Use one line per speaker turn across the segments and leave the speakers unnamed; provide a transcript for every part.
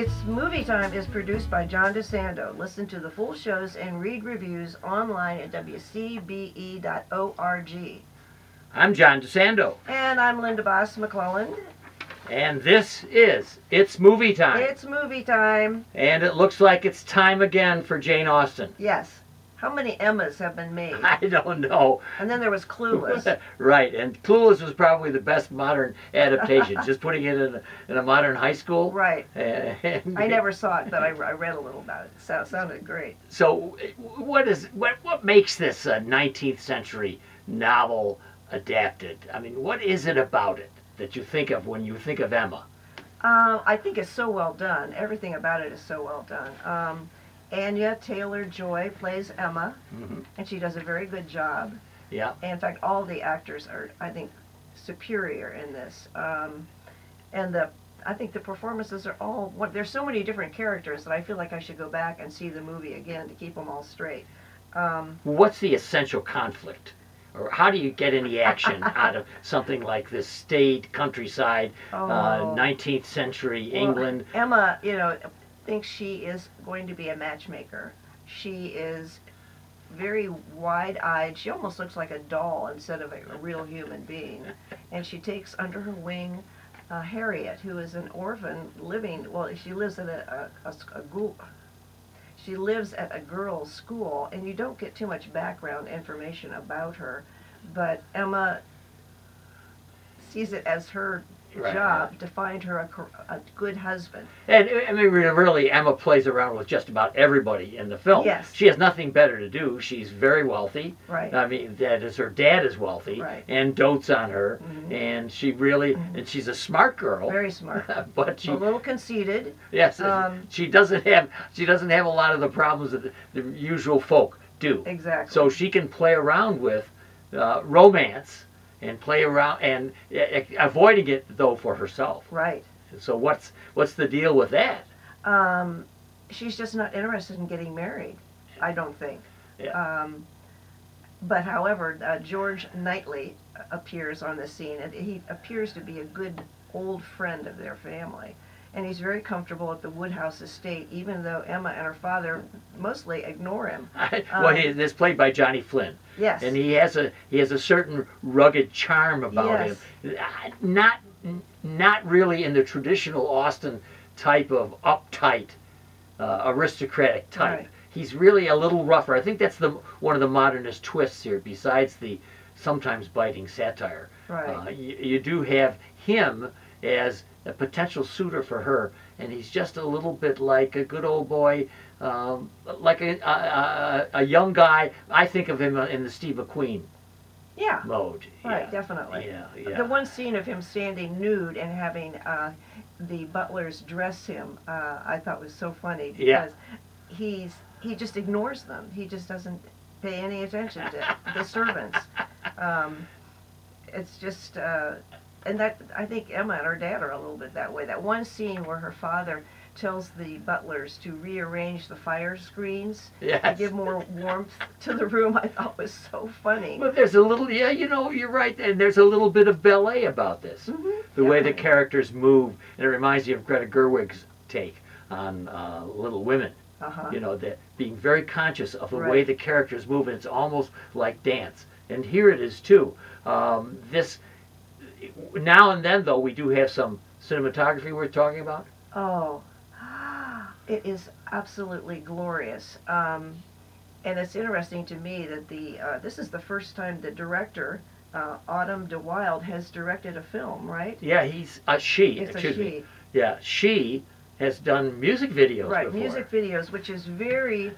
It's Movie Time is produced by John DeSando. Listen to the full shows and read reviews online at WCBE.org.
I'm John DeSando.
And I'm Linda Baas McClelland.
And this is It's Movie Time.
It's Movie Time.
And it looks like it's time again for Jane Austen.
Yes. How many Emmas have been made?
I don't know.
And then there was Clueless.
Right, and Clueless was probably the best modern adaptation. Just putting it in a modern high school.
Right. I never saw it, but I read a little about it. So it sounded great.
So what makes this a 19th century novel adapted? I mean, what is it about it that you think of when you think of Emma?
I think it's so well done. Everything about it is so well done. Anya Taylor-Joy plays Emma, and she does a very good job.
Yeah.
And in fact, all the actors are, I think, superior in this. And I think the performances are all, there's so many different characters that I feel like I should go back and see the movie again to keep them all straight.
What's the essential conflict? Or how do you get any action out of something like this staid countryside, 19th century England?
Well, Emma, thinks she is going to be a matchmaker. She is very wide-eyed. She almost looks like a doll instead of a real human being. And she takes under her wing Harriet, who is an orphan living. Well, she lives at she lives at a girls' school, and you don't get too much background information about her. But Emma sees it as her job to find her a good husband. And
I mean, really, Emma plays around with just about everybody in the film.
Yes.
She has nothing better to do. She's very wealthy.
Right.
I mean, that is, her dad is wealthy and dotes on her, and she really, and she's a smart girl.
Very smart.
But she,
a little conceited.
Yes. She doesn't have a lot of the problems that the usual folk do.
Exactly.
So she can play around with romance. And play around and avoiding it though for herself.
Right.
So what's the deal with that?
She's just not interested in getting married, I don't think.
Yeah.
But however, George Knightley appears on the scene, and he appears to be a good old friend of their family. And he's very comfortable at the Woodhouse estate, even though Emma and her father mostly ignore him.
Well, it's played by Johnny Flynn.
Yes.
And he has a certain rugged charm about him. Not really in the traditional Austen type of uptight, aristocratic type.
Right.
He's really a little rougher. I think that's one of the modernist twists here, besides the sometimes biting satire.
Right.
You do have him as a potential suitor for her, and he's just a little bit like a good old boy, like a young guy. I think of him in the Steve McQueen mode.
Right,
yeah.
definitely.
Yeah.
The one scene of him standing nude and having the butlers dress him, I thought was so funny, because he just ignores them. He just doesn't pay any attention to the servants. It's just... and that, I think Emma and her dad are a little bit that way. That one scene where her father tells the butlers to rearrange the fire screens to give more warmth to the room, I thought was so funny.
But there's a little, you're right, and there's a little bit of ballet about this. The way the characters move, and it reminds you of Greta Gerwig's take on Little Women. That being very conscious of the way the characters move, and it's almost like dance. And here it is too. Now and then, though, we do have some cinematography we're talking about.
Oh, it is absolutely glorious. And it's interesting to me that this is the first time the director, Autumn de Wilde, has directed a film, right?
Yeah, excuse me. Yeah, she has done music videos before.
Music videos, which is very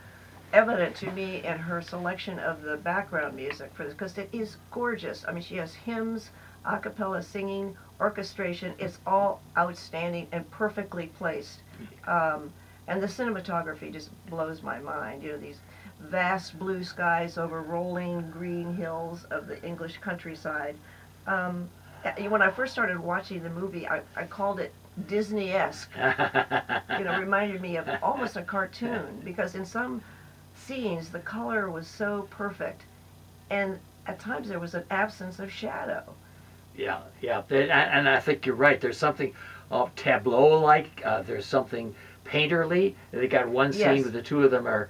evident to me in her selection of the background music for this, because it is gorgeous. I mean, she has hymns, a cappella singing, orchestration. It's all outstanding and perfectly placed. And the cinematography just blows my mind. These vast blue skies over rolling green hills of the English countryside. When I first started watching the movie, I called it Disney-esque. Reminded me of almost a cartoon, because in some scenes the color was so perfect, and at times there was an absence of shadow. And I think you're right. There's something tableau-like. There's something
painterly. They got one scene
Yes.
where the two of them are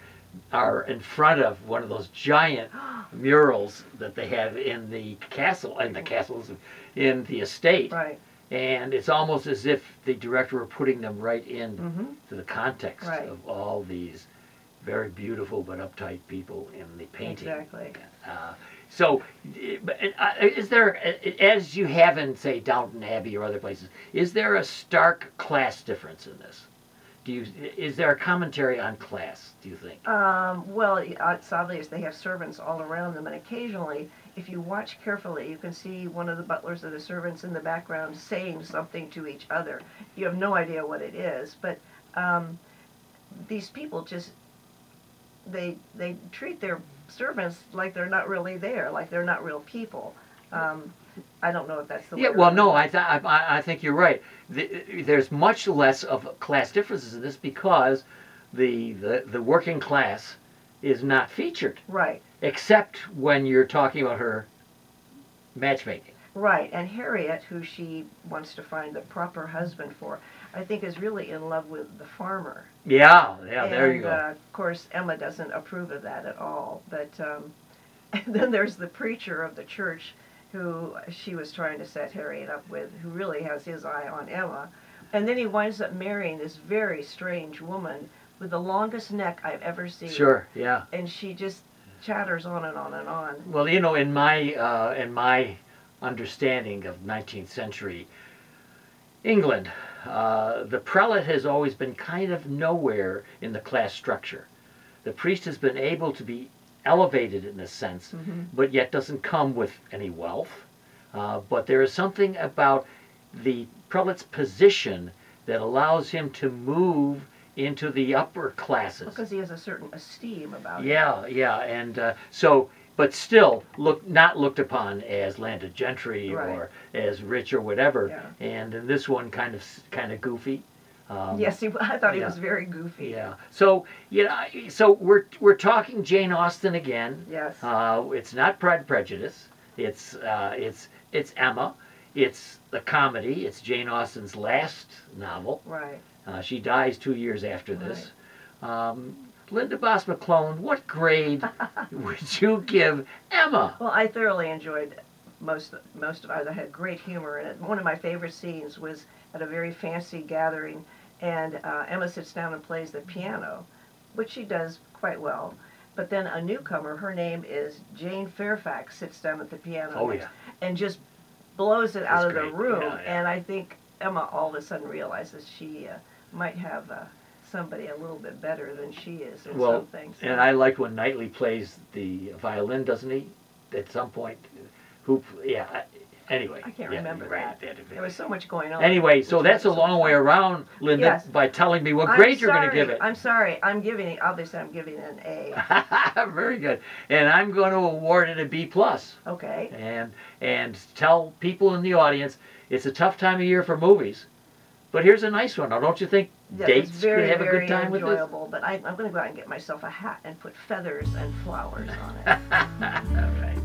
in front of one of those giant murals that they have in the castle, in the estate.
Right.
And it's almost as if the director were putting them right in to the context
Right.
of all these very beautiful but uptight people in the painting.
Exactly.
So, is there, as you have in, say, Downton Abbey or other places, is there a stark class difference in this? Is there a commentary on class, do you think?
Well, it's obvious they have servants all around them, and occasionally, if you watch carefully, you can see one of the butlers or the servants in the background saying something to each other. You have no idea what it is, but these people just, they treat their servants like they're not really there, like they're not real people. I don't know if that's the way.
Yeah, well, no, I think you're right. There's much less of class differences in this because the working class is not featured.
Right.
Except when you're talking about her matchmaking.
Right, and Harriet, who she wants to find the proper husband for, I think is really in love with the farmer.
Yeah, there you go.
Of course, Emma doesn't approve of that at all. But and then there's the preacher of the church who she was trying to set Harriet up with, who really has his eye on Emma. And then he winds up marrying this very strange woman with the longest neck I've ever seen.
Sure, yeah.
And she just chatters on and on and on.
Well, you know, in my understanding of 19th century England, the prelate has always been kind of nowhere in the class structure. The priest has been able to be elevated in a sense, but yet doesn't come with any wealth. But there is something about the prelate's position that allows him to move into the upper classes.
Because he has a certain esteem about it.
Yeah, and so, but still not looked upon as landed gentry or as rich or whatever.
Yeah.
And in this one, kind of goofy.
Yes, I thought he was very goofy.
Yeah. So so we're talking Jane Austen again.
Yes.
It's not Pride and Prejudice. It's Emma. It's the comedy. It's Jane Austen's last novel.
Right.
She dies 2 years after this. Linda Baas McClelland, what grade would you give Emma?
Well, I thoroughly enjoyed most of it. I had great humor in it. One of my favorite scenes was at a very fancy gathering, and Emma sits down and plays the piano, which she does quite well. But then a newcomer, her name is Jane Fairfax, sits down at the piano and just blows it out of the room.
Yeah.
And I think Emma all of a sudden realizes she might have somebody a little bit better than she is in some things.
And I like when Knightley plays the violin, doesn't he? At some point, anyway.
I can't remember that. There was so much going on.
Anyway, so that's a long way around, Linda, by telling me what grade you're going to give it.
I'm sorry. Obviously I'm giving it an A.
Very good. And I'm going to award it a B+.
Okay.
And tell people in the audience, it's a tough time of year for movies. But here's a nice one. Now, don't you think dates could have a good time with this?
Very enjoyable, but I'm going to go out and get myself a hat and put feathers and flowers on it.
All right.